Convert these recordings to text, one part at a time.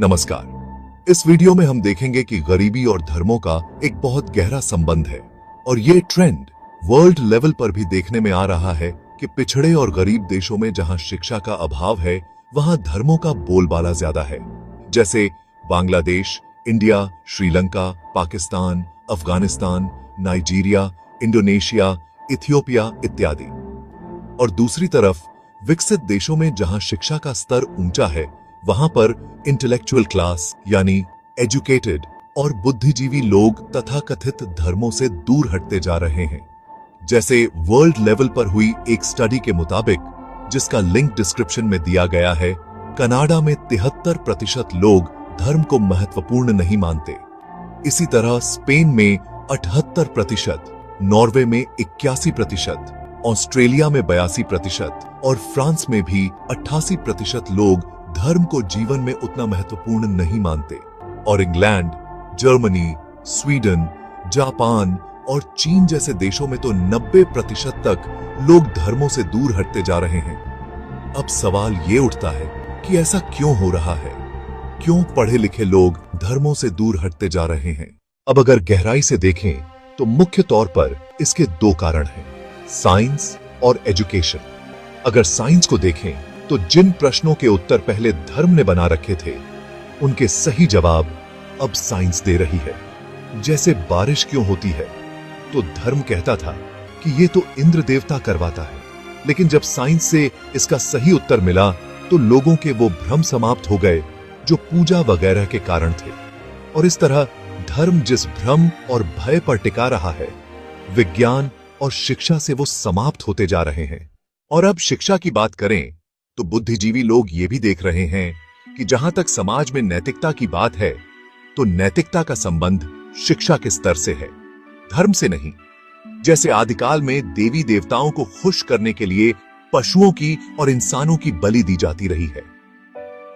नमस्कार। इस वीडियो में हम देखेंगे कि गरीबी और धर्मों का एक बहुत गहरा संबंध है और ये ट्रेंड वर्ल्ड लेवल पर भी देखने में आ रहा है कि पिछड़े और गरीब देशों में जहां शिक्षा का अभाव है वहां धर्मों का बोलबाला ज्यादा है, जैसे Bangladesh, India, Sri Lanka, Pakistan, Afghanistan, Nigeria, Indonesia, Ethiopia इत्यादि। और दूसरी तरफ विकसित देशों में जहां शिक्षा का स्तर ऊंचा है वहां पर इंटेलेक्चुअल क्लास यानी एजुकेटेड और बुद्धिजीवी लोग तथाकथित धर्मों से दूर हटते जा रहे हैं। जैसे वर्ल्ड लेवल पर हुई एक स्टडी के मुताबिक, जिसका लिंक डिस्क्रिप्शन में दिया गया है, कनाडा में 73% लोग धर्म को महत्वपूर्ण नहीं मानते। इसी तरह स्पेन में 78%, नॉर्वे में 81%, ऑस्ट्रेलिया में 82% और फ्रांस में भी 88% लोग धर्म को जीवन में उतना महत्वपूर्ण नहीं मानते। और इंग्लैंड, जर्मनी, स्वीडन, जापान और चीन जैसे देशों में तो 90% तक लोग धर्मों से दूर हटते जा रहे हैं। अब सवाल ये उठता है कि ऐसा क्यों हो रहा है? क्यों पढ़े लिखे लोग धर्मों से दूर हटते जा रहे हैं? अब अगर गहराई से देखें तो मुख्य तौर पर इसके दो कारण हैं, साइंस और एजुकेशन। अगर साइंस को देखें तो जिन प्रश्नों के उत्तर पहले धर्म ने बना रखे थे उनके सही जवाब अब साइंस दे रही है। जैसे बारिश क्यों होती है, तो धर्म कहता था कि ये तो इंद्र देवता करवाता है, लेकिन जब साइंस से इसका सही उत्तर मिला तो लोगों के वो भ्रम समाप्त हो गए जो पूजा वगैरह के कारण थे। और इस तरह धर्म जिस भ्रम और भय पर टिका रहा है, विज्ञान और शिक्षा से वो समाप्त होते जा रहे हैं। और अब शिक्षा की बात करें तो बुद्धिजीवी लोग ये भी देख रहे हैं कि जहां तक समाज में नैतिकता की बात है, तो नैतिकता का संबंध शिक्षा के स्तर से है, धर्म से नहीं। जैसे आदिकाल में देवी देवताओं को खुश करने के लिए पशुओं की और इंसानों की बलि दी जाती रही है।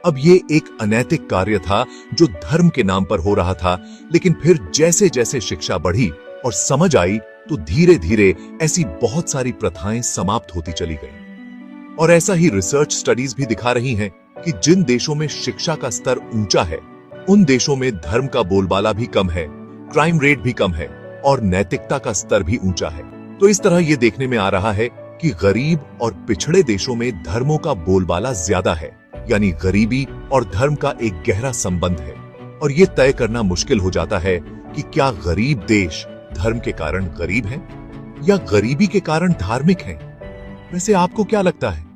अब ये एक अनैतिक कार्य था जो धर्म के नाम पर हो रहा था, लेकिन फिर जैसे जैसे शिक्षा बढ़ी और समझ आई तो धीरे धीरे ऐसी बहुत सारी प्रथाएं समाप्त होती चली गईं। और ऐसा ही रिसर्च स्टडीज भी दिखा रही हैं कि जिन देशों में शिक्षा का स्तर ऊंचा है उन देशों में धर्म का बोलबाला भी कम है, क्राइम रेट भी कम है और नैतिकता का स्तर भी ऊंचा है। तो इस तरह ये देखने में आ रहा है कि गरीब और पिछड़े देशों में धर्मों का बोलबाला ज्यादा है, यानी गरीबी और धर्म का एक गहरा संबंध है। और ये तय करना मुश्किल हो जाता है कि क्या गरीब देश धर्म के कारण गरीब हैं या गरीबी के कारण धार्मिक हैं। वैसे आपको क्या लगता है?